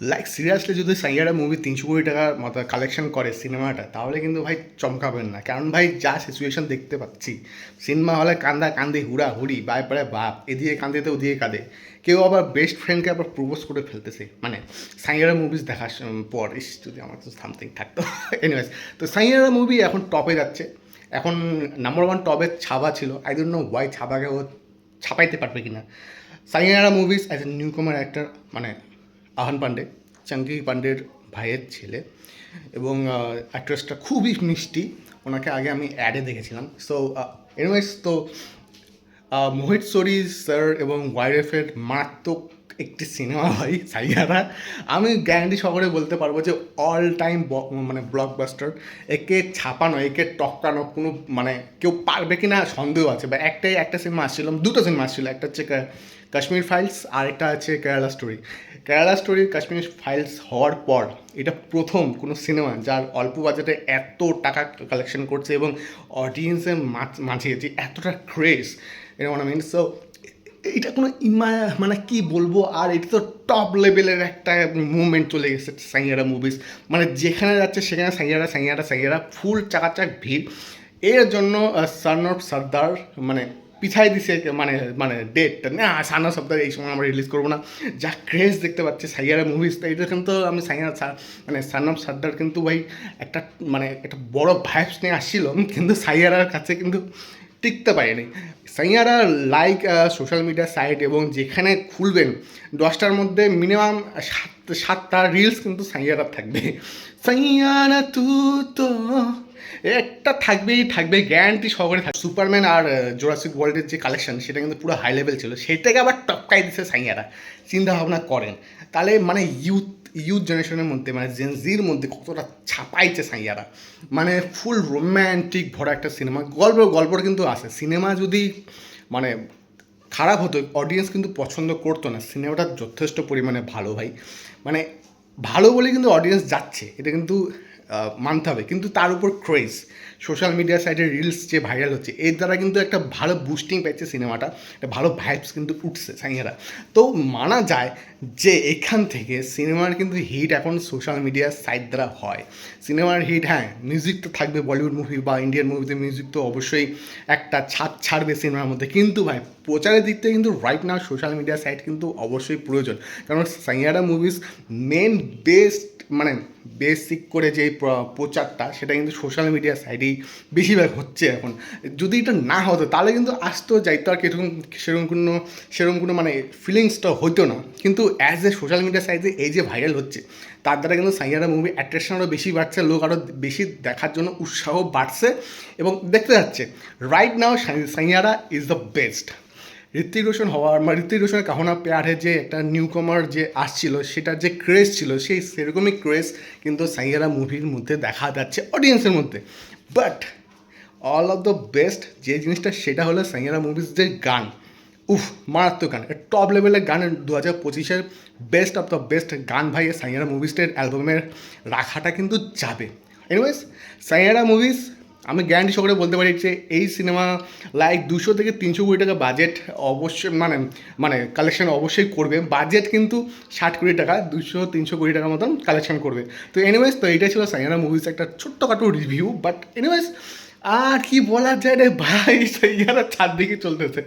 Like seriously যদি Saiyaara movie 300 কোটি টাকার মতো কালেকশন করে সিনেমাটা, তাহলে কিন্তু ভাই চমকাবেন না। কারণ ভাই যা সিচুয়েশন দেখতে পাচ্ছি, সিনেমা হলে কান্দা কান্দি হুড়া হুড়ি বাপরে বাপ, এদিকে কান্দিতে ওদিকে কাঁদে। কেউ আবার বেস্ট ফ্রেন্ডকে আবার প্রপোজ করে ফেলতেছে, মানে সাইয়ারা মুভিজ দেখার পর। ইস, যদি আমার তো সামথিং থাকতো। এনিওয়েজ, তো সাইয়ারা মুভি এখন টপে যাচ্ছে। এখন নাম্বার ওয়ান টপে ছাবা ছিল, আই ডোন্ট নো ওয়াই ছাবাকে ও ছাপাইতে পারবে কিনা। Saiyaara movies as a new কমার অ্যাক্টর, মানে আহান পান্ডে, চাঙ্কি পান্ডের ভাইয়ের ছেলে, এবং অ্যাক্ট্রেসটা খুবই মিষ্টি। ওনাকে আগে আমি অ্যাডে দেখেছিলাম। সো এনিওয়েজ, তো মোহিত সরি স্যার এবং ওয়াইএফের মারাত্মক একটি সিনেমা হয় সাইয়ারা। আমি গ্যারান্টি সহকারে বলতে পারবো যে অল টাইম মানে ব্লকবাস্টার। একে ছাপানো, একে টপকানো কোনো মানে কেউ পারবে কি না সন্দেহ আছে। বা একটা সিনেমা আসছিলাম, দুটো সিনেমা আসছিল, একটা হচ্ছে কাশ্মীর ফাইলস আর একটা আছে Kerala story. Kerala story Kashmir files হওয়ার পর এটা প্রথম কোনো সিনেমা যার অল্প বাজেটে এত টাকা কালেকশন করছে এবং অডিয়েন্সের মাঝে যে এতটা ক্রেজ, এটা মানে মিনস। সো এটা কোনো মানে কি বলবো, আর এটা তো টপ লেভেলের একটা মুভমেন্ট চলে গেছে সাইয়ারা মুভিস। মানে যেখানে যাচ্ছে সেখানে সাইয়ারা সাইয়ারা সাইয়ারা, ফুল চাকাচাক ভিড়। এর জন্য সান অফ সর্দার মানে পিছাই দিছে, মানে মানে ডেটটা না, সান অফ সর্দার এই সময় আমরা রিলিজ করবো না। যা ক্রেজ দেখতে পাচ্ছি সাইয়ারা মুভিস, তাই এটা কিন্তু আমি মানে সান অফ সর্দার কিন্তু ভাই একটা মানে একটা বড় ভাইবস নিয়ে আসছিল, কিন্তু সাইয়ারার কাছে কিন্তু টিকতে পারেনি। Saiyaara like social media site, এবং যেখানে খুলবেন 10টার মধ্যে মিনিমাম সাতটা রিলস কিন্তু সাইয়ারা থাকবে। সাইয়ারা তু তো একটা থাকবেই থাকবে, গ্যারান্টি সহকারে থাকবে। সুপারম্যান আর জোরাসিক ওয়ার্ল্ডের যে কালেকশন, সেটা কিন্তু পুরো হাই লেভেল ছিল, সেটাকে আবার টপকাই দিচ্ছে সাইয়ারা। চিন্তা ভাবনা করেন তাহলে, মানে ইউথ জেনারেশনের মধ্যে, মানে জেনজির মধ্যে কতটা ছাপাইছে সাইয়ারা। মানে ফুল রোম্যান্টিক ভরা একটা সিনেমা। গল্পটা কিন্তু আছে। সিনেমা যদি মানে খারাপ হতো, অডিয়েন্স কিন্তু পছন্দ করতো না। সিনেমাটা যথেষ্ট পরিমাণে ভালো ভাই, মানে ভালো বলে কিন্তু অডিয়েন্স যাচ্ছে, এটা কিন্তু মানতে হবে। কিন্তু তার উপর ক্রেজ, সোশ্যাল মিডিয়া সাইটে রিলস যে ভাইরাল হচ্ছে, এর দ্বারা কিন্তু একটা ভালো বুস্টিং পাইছে সিনেমাটা, একটা ভালো ভাইবস কিন্তু উঠছে সাইয়ারা। তো মানা যায় যে এখান থেকে সিনেমার কিন্তু হিট এখন সোশ্যাল মিডিয়ার সাইট দ্বারা হয়। সিনেমার হিট, হ্যাঁ মিউজিক তো থাকবে, বলিউড মুভি বা ইন্ডিয়ান মুভিতে মিউজিক তো অবশ্যই একটা ছাপ ছাড়বে সিনেমার মধ্যে, কিন্তু ভাই প্রচারের দিক থেকে কিন্তু right now social media site কিন্তু অবশ্যই প্রয়োজন। কারণ সাইয়ারা মুভিস মেন বেস্ট মানে বেসিক করে যে প্রচারটা, সেটা কিন্তু সোশ্যাল মিডিয়া সাইটেই বেশিরভাগ হচ্ছে এখন। যদি এটা না হতো তাহলে কিন্তু আসতো যাইতো, আর কীরকম সেরকম কোনো মানে ফিলিংসটা হতো না। কিন্তু অ্যাজ এ সোশ্যাল মিডিয়া সাইটে এই যে ভাইরাল হচ্ছে, তার দ্বারা কিন্তু সাইয়ারা মুভি অ্যাট্রাকশন আরও বেশি বাড়ছে, লোক আরও বেশি দেখার জন্য উৎসাহ বাড়ছে এবং দেখতে যাচ্ছে। Right now Saiyaara is the best. Hrithik Roshan হওয়ার, মানে ঋত্বিক রোশনের কাহনা প্যারে যে একটা নিউ কমার যে আসছিল, সেটার যে ক্রেজ ছিল, সেই সেরকমই ক্রেজ কিন্তু সাইয়ারা মুভির মধ্যে দেখা যাচ্ছে অডিয়েন্সের মধ্যে। But all of the best যে জিনিসটা, সেটা হলো সাইয়ারা মুভিজ যে গান। উফ, মারাত্মক গান, টপ লেভেলের গান। 2025-এর বেস্ট অফ দ্য বেস্ট গান ভাই সাইয়ারা মুভিজের অ্যালবামের রাখাটা কিন্তু যাবে। এনিওয়েজ, সাইয়ারা মুভিজ আমি গ্যারান্টি সহকারে বলতে পারি যে এই সিনেমা লাইক 200 থেকে 300 কোটি টাকা বাজেট অবশ্যই, মানে মানে কালেকশন অবশ্যই করবে। বাজেট কিন্তু 60 কোটি টাকা, 200-300 কোটি টাকার মতন কালেকশন করবে। তো এনিওয়েজ, তো এইটাই ছিল সাইয়ারা মুভিজ একটা ছোট্টখাটো রিভিউ। বাট এনিওয়েজ, আর কি বলা যায় রে ভাই, সাইয়ারা চারদিকে চলতেছে।